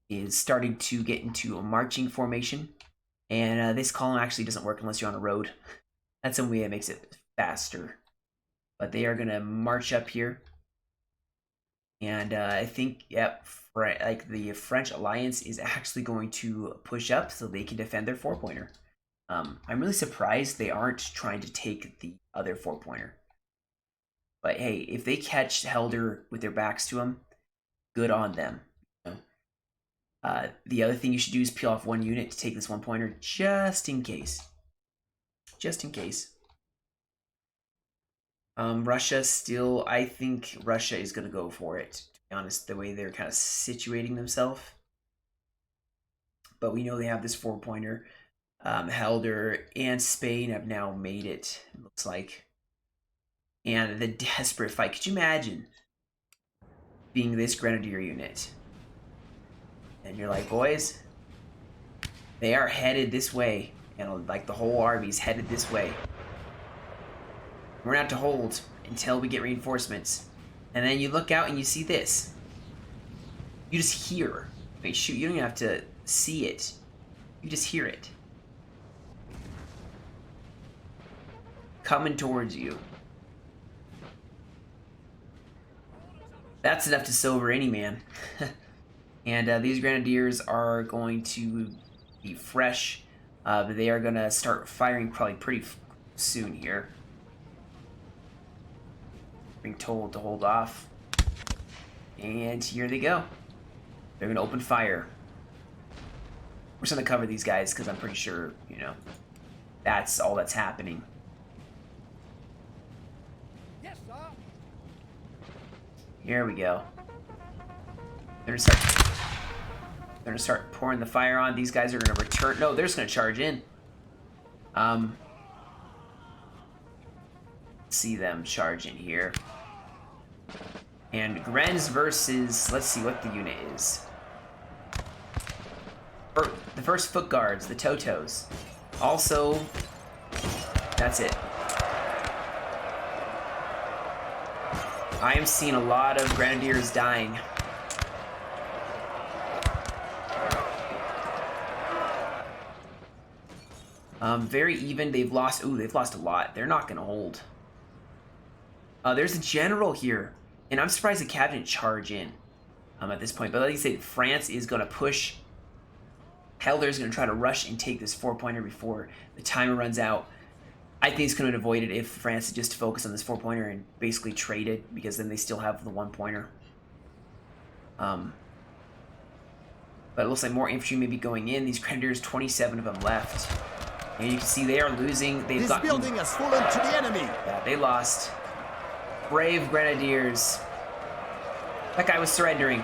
S1: is starting to get into a marching formation. And this column actually doesn't work unless you're on the road. That's some way that makes it faster. But they are going to march up here. And I think, yep, like the French alliance is actually going to push up so they can defend their 4-pointer. I'm really surprised they aren't trying to take the other 4-pointer. But hey, if they catch Helder with their backs to him, good on them. The other thing you should do is peel off 1 unit to take this 1-pointer just in case. Just in case. Russia still, I think Russia is going to go for it, to be honest, the way they're kind of situating themselves. But we know they have this 4-pointer. Helder and Spain have now made it looks like. And the desperate fight. Could you imagine being this Grenadier unit? And you're like, boys, they are headed this way. And like the whole army's headed this way. We're not to hold until we get reinforcements. And then you look out and you see this. You just hear. Wait, shoot, you don't even have to see it. You just hear it. Coming towards you. That's enough to sober any man. And these Grenadiers are going to be fresh. They are going to start firing probably pretty soon here. Being told to hold off. And here they go. They're going to open fire. We're just going to cover these guys because I'm pretty sure, you know, that's all that's happening.
S2: Yes, sir.
S1: Here we go. They're gonna start pouring the fire on. These guys are gonna return. No, they're just gonna charge in. See them charge in here. And Grenz versus, let's see what the unit is. The first foot guards, the Totos. Also, that's it. I am seeing a lot of Grenadiers dying. Very even. They've lost. Ooh, they've lost a lot. They're not going to hold. There's a general here, and I'm surprised the cav didn't charge in at this point. But like I said, France is going to push. Helder's going to try to rush and take this 4-pointer before the timer runs out. I think it's going to avoid it if France just focused on this 4-pointer and basically traded, because then they still have the 1-pointer. But it looks like more infantry may be going in. These Grenadiers, 27 of them left. And you can see they are losing. They've got...
S2: This building has fallen to the enemy.
S1: Yeah, they lost. Brave Grenadiers. That guy was surrendering.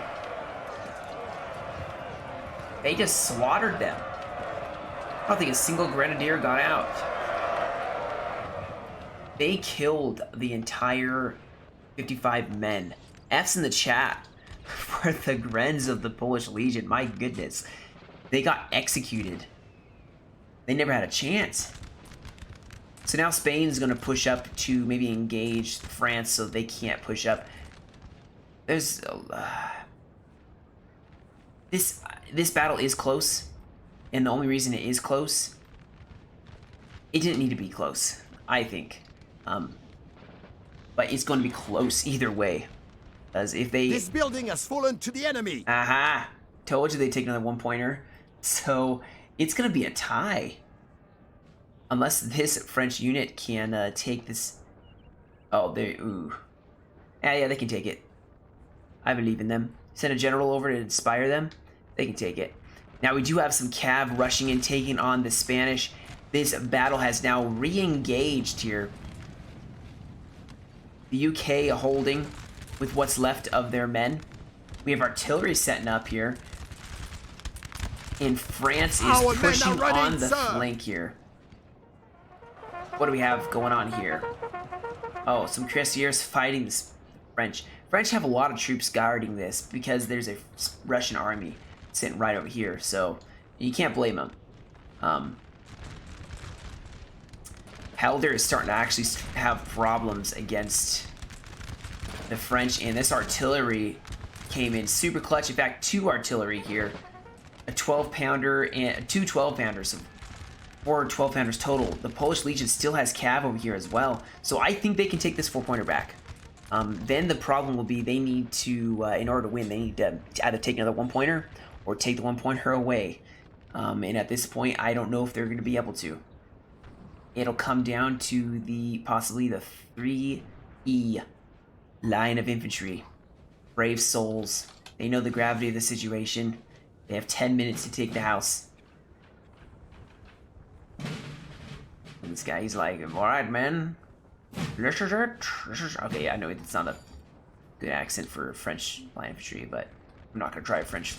S1: They just slaughtered them. I don't think a single Grenadier got out. They killed the entire 55 men. F's in the chat for the Grenz of the Polish Legion. My goodness. They got executed. They never had a chance. So now Spain's going to push up to maybe engage France so they can't push up. There's... This battle is close. And the only reason it is close, it didn't need to be close, I think. but it's going to be close either way. As if they...
S2: This building has fallen to the enemy.
S1: Aha! Told you they'd take another one-pointer. So it's going to be a tie. Unless this French unit can take this... Oh, they... Ooh. Yeah, they can take it. I believe in them. Send a general over to inspire them. They can take it. Now, we do have some cav rushing in, taking on the Spanish. This battle has now re-engaged here. The UK holding with what's left of their men. We have artillery setting up here. And France is pushing on the flank here. What do we have going on here? Oh, some cuirassiers fighting the French. French have a lot of troops guarding this because there's a Russian army sitting right over here, so you can't blame them. Helder is starting to actually have problems against the French, and this artillery came in super clutch. In fact, 2 artillery here. A 12-pounder and 2 12-pounders, so 4 12-pounders total. The Polish Legion still has cav over here as well, so I think they can take this 4-pointer back. Then the problem will be they need to, in order to win, they need to either take another 1-pointer or take the 1-pointer away. And at this point, I don't know if they're going to be able to. It'll come down to possibly the 3E line of infantry. Brave souls. They know the gravity of the situation. They have 10 minutes to take the house. And this guy, he's like, alright, man. This is it. Okay, I know it's not a good accent for French line infantry, but I'm not going to try a French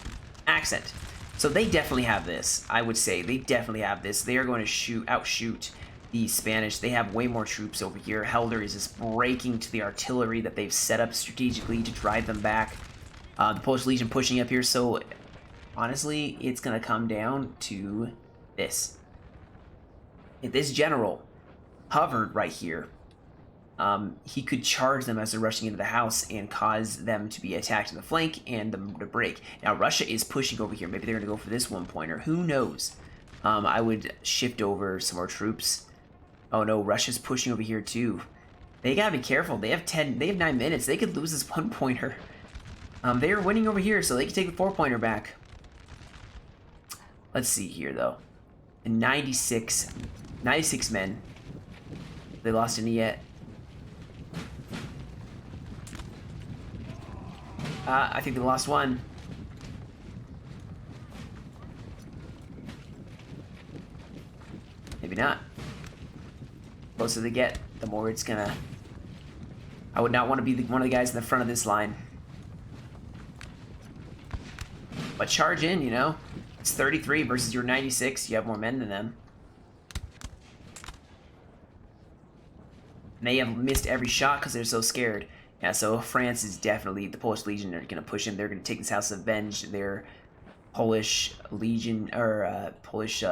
S1: accent. So they definitely have this. I would say they definitely have this. They are going to outshoot the Spanish. They have way more troops over here. Helder is just breaking to the artillery that they've set up strategically to drive them back. The Polish Legion pushing up here. So honestly, it's going to come down to this. If this general hovered right here, he could charge them as they're rushing into the house and cause them to be attacked in the flank and them to break. Now, Russia is pushing over here. Maybe they're going to go for this 1-pointer. Who knows? I would shift over some more troops. Oh no, Russia's pushing over here too. They gotta be careful. They have 9 minutes. They could lose this 1-pointer. They are winning over here, so they can take the 4-pointer back. Let's see here though. 96 men. They lost any yet? I think they lost 1. Maybe not. The closer they get, the more it's gonna... I would not want to be one of the guys in the front of this line. But charge in, you know? It's 33 versus your 96. You have more men than them. And they have missed every shot because they're so scared. Yeah, so France is definitely... The Polish Legion are going to push in. They're going to take this house of avenge their Polish Legion... Or Polish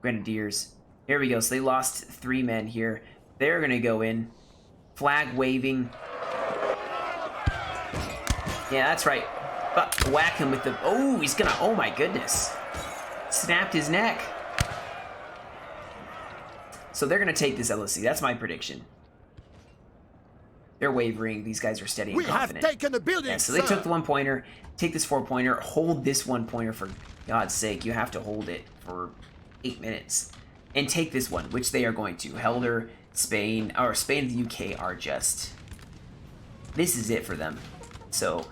S1: Grenadiers. Here we go. So they lost 3 men here. They're going to go in. Flag waving. Yeah, that's right. But whack him with the... Oh, he's going to... Oh, my goodness. Snapped his neck. So they're going to take this LSC. That's my prediction. They're wavering. These guys are steady and confident.
S2: We have taken the building,
S1: so they took the 1-pointer. Take this 4-pointer. Hold this 1-pointer for God's sake. You have to hold it for 8 minutes. And take this one, which they are going to. Helder, Spain, or Spain and the UK are just... This is it for them. So...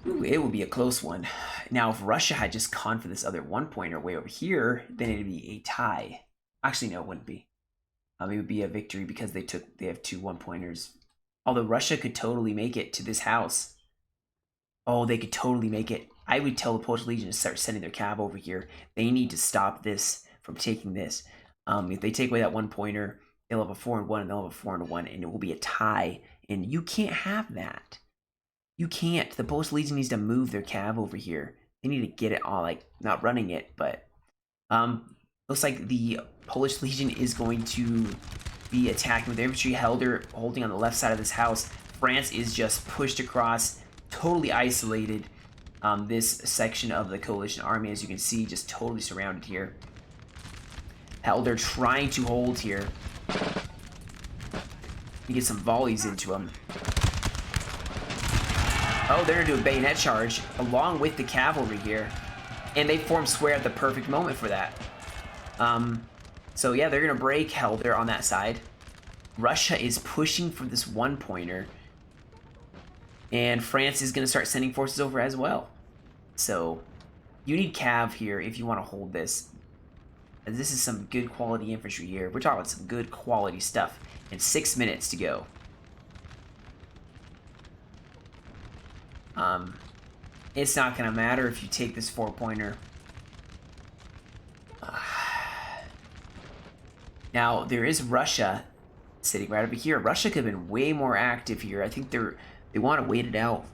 S1: Ooh, it will be a close one. Now, if Russia had just gone for this other 1-pointer way over here, then it'd be a tie. Actually, no, it wouldn't be. It would be a victory because they have 2 1-pointers. Although Russia could totally make it to this house. Oh, they could totally make it. I would tell the Polish Legion to start sending their cav over here. They need to stop this from taking this. If they take away that 1-pointer, they'll have a 4-1 and they'll have a 4-1, and it will be a tie. And you can't have that. You can't. The Polish Legion needs to move their cav over here. They need to get it all, like, not running it, but looks like the Polish Legion is going to be attacking with their infantry. Helder holding on the left side of this house. France is just pushed across, totally isolated. This section of the coalition army, as you can see, just totally surrounded here. Helder trying to hold here. You get some volleys into him. Oh, they're gonna do a bayonet charge along with the cavalry here. And they form square at the perfect moment for that. So yeah, they're gonna break Helder on that side. Russia is pushing for this one-pointer. And France is gonna start sending forces over as well. So you need cav here if you want to hold this. And this is some good quality infantry here. We're talking about some good quality stuff. And 6 minutes to go. It's not gonna matter if you take this 4-pointer. Now there is Russia sitting right over here. Russia could have been way more active here. I think they want to wait it out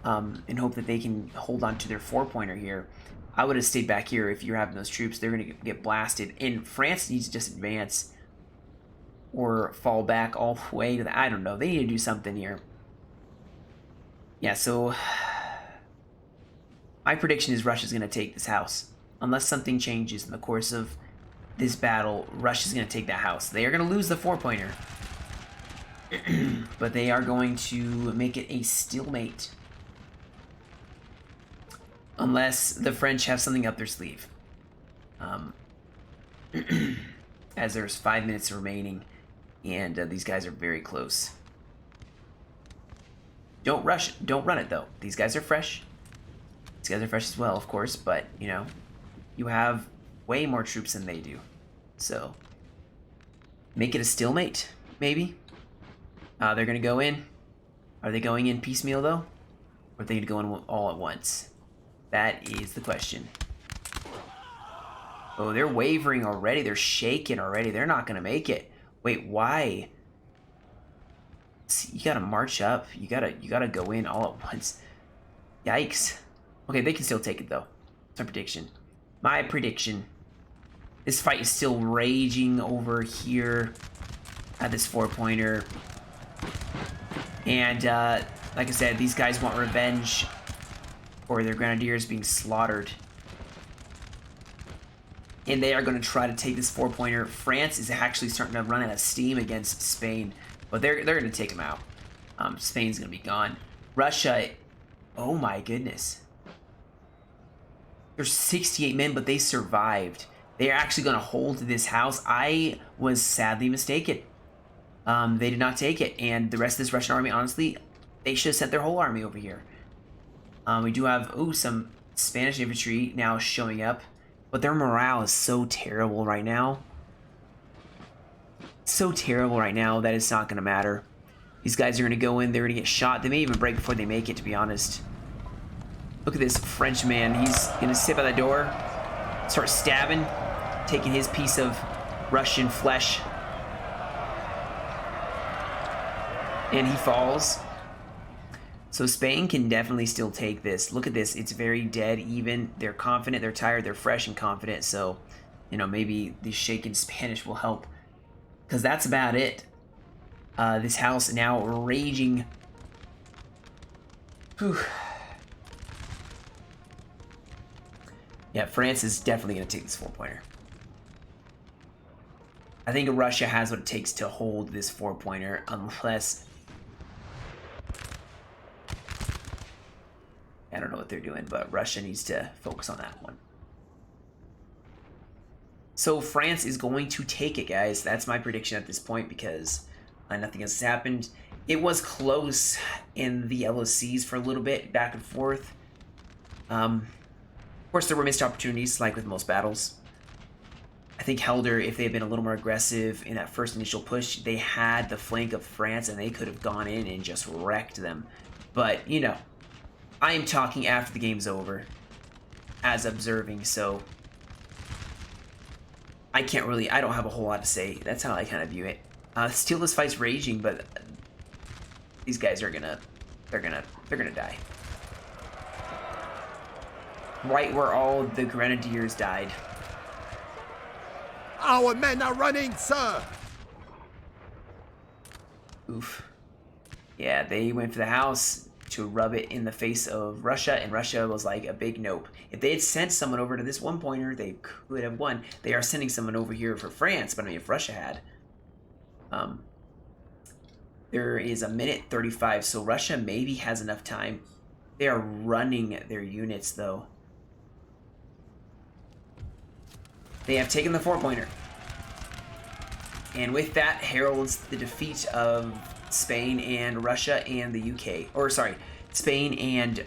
S1: and hope that they can hold on to their 4-pointer here. I would have stayed back here if you're having those troops. They're gonna get blasted. And France needs to just advance or fall back all the way to the, I don't know. They need to do something here. Yeah, so my prediction is Russia's going to take this house. Unless something changes in the course of this battle, Russia's going to take that house. They are going to lose the 4-pointer. But they are going to make it a stalemate. Unless the French have something up their sleeve. As there's 5 minutes remaining. And these guys are very close. Don't rush. Don't run it, though. These guys are fresh. These guys are fresh as well, of course. But, you know, you have way more troops than they do. So, make it a stalemate, maybe. They're going to go in. Are they going in piecemeal, though? Or are they going to go in all at once? That is the question. Oh, they're wavering already. They're shaking already. They're not going to make it. Wait, why? See, you gotta march up. You gotta go in all at once. Yikes. Okay, they can still take it though. That's my prediction. My prediction. This fight is still raging over here at this 4-pointer. And like I said, these guys want revenge for their grenadiers being slaughtered. And they are going to try to take this 4-pointer. France is actually starting to run out of steam against Spain. But they're going to take them out. Spain's going to be gone. Russia, oh my goodness. There's 68 men, but they survived. They are actually going to hold this house. I was sadly mistaken. They did not take it. And the rest of this Russian army, honestly, they should have sent their whole army over here. We do have, some Spanish infantry now showing up. But their morale is so terrible right now. So terrible right now that it's not going to matter. These guys are going to go in. They're going to get shot. They may even break before they make it, to be honest. Look at this French man. He's going to sit by the door. Start stabbing. Taking his piece of Russian flesh. And he falls. So Spain can definitely still take this. Look at this. It's very dead even. They're confident. They're tired. They're fresh and confident. So, you know, maybe the shaken Spanish will help. Because that's about it. This house now raging. Whew. Yeah, France is definitely going to take this 4-pointer. I think Russia has what it takes to hold this 4-pointer unless... I don't know what they're doing, but Russia needs to focus on that one. So France is going to take it, guys. That's my prediction at this point because nothing else has happened. It was close in the LOCs for a little bit, back and forth. Of course, there were missed opportunities, like with most battles. I think Helder, if they had been a little more aggressive in that first initial push, they had the flank of France and they could have gone in and just wrecked them. But, you know, I am talking after the game's over, as observing, so I don't have a whole lot to say. That's how I kind of view it. Still, this fight's raging, but these guys are they're gonna die. Right where all the grenadiers died.
S2: Our men are running, sir!
S1: Oof. Yeah, they went for the house. to rub it in the face of Russia, and Russia was like a big nope. If they had sent someone over to this one pointer, they could have won. They are sending someone over here for France, but I mean, if Russia had, there is a minute 35, so Russia maybe has enough time. They are running their units though. They have taken the 4-pointer. And with that heralds the defeat of Spain and Russia and the UK. Or sorry, Spain and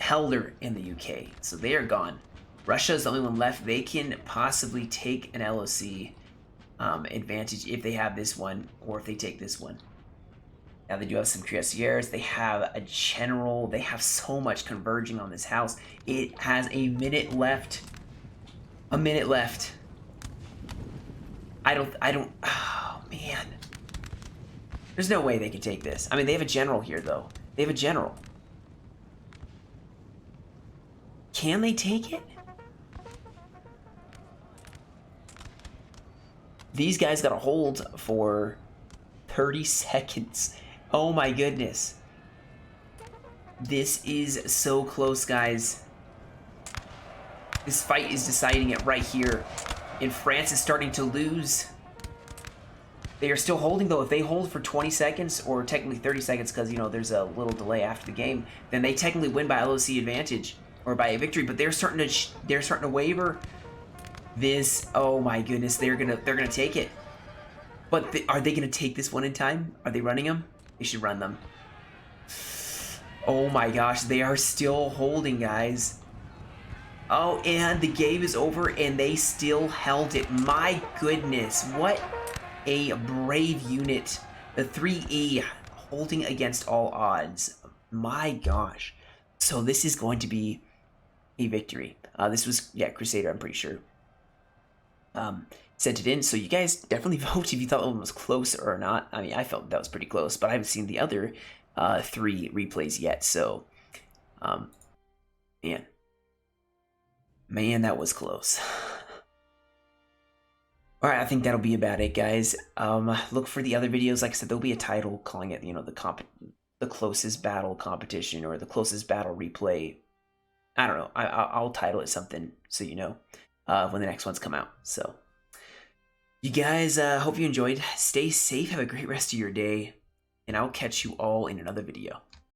S1: Helder in the UK. So they are gone. Russia is the only one left. They can possibly take an LOC advantage if they have this one, or if they take this one. Now they do have some cuirassiers. They have a general. They have so much converging on this house. It has a minute left. A minute left. I don't, oh man. There's no way they can take this. I mean, they have a general here though. They have a general. Can they take it? These guys got to hold for 30 seconds. Oh my goodness. This is so close, guys. This fight is deciding it right here. And France is starting to lose. They are still holding, though. If they hold for 20 seconds, or technically 30 seconds, because, you know, there's a little delay after the game, then they technically win by LOC advantage, or by a victory. But they're starting to waver. This, oh my goodness, they're gonna take it. But are they gonna take this one in time? Are they running them? They should run them. Oh my gosh, they are still holding, guys. Oh, and the game is over, and they still held it. My goodness, what a brave unit. The 3E holding against all odds. My gosh. So this is going to be a victory. This was, yeah, Crusader, I'm pretty sure. Sent it in, so you guys definitely vote if you thought that one was close or not. I mean, I felt that was pretty close, but I haven't seen the other 3 replays yet, so, man, that was close. Alright, I think that'll be about it, guys. Look for the other videos. Like I said, there'll be a title calling it, you know, the closest battle competition, or the closest battle replay. I don't know. I'll title it something so you know when the next ones come out. So, you guys, hope you enjoyed. Stay safe. Have a great rest of your day. And I'll catch you all in another video.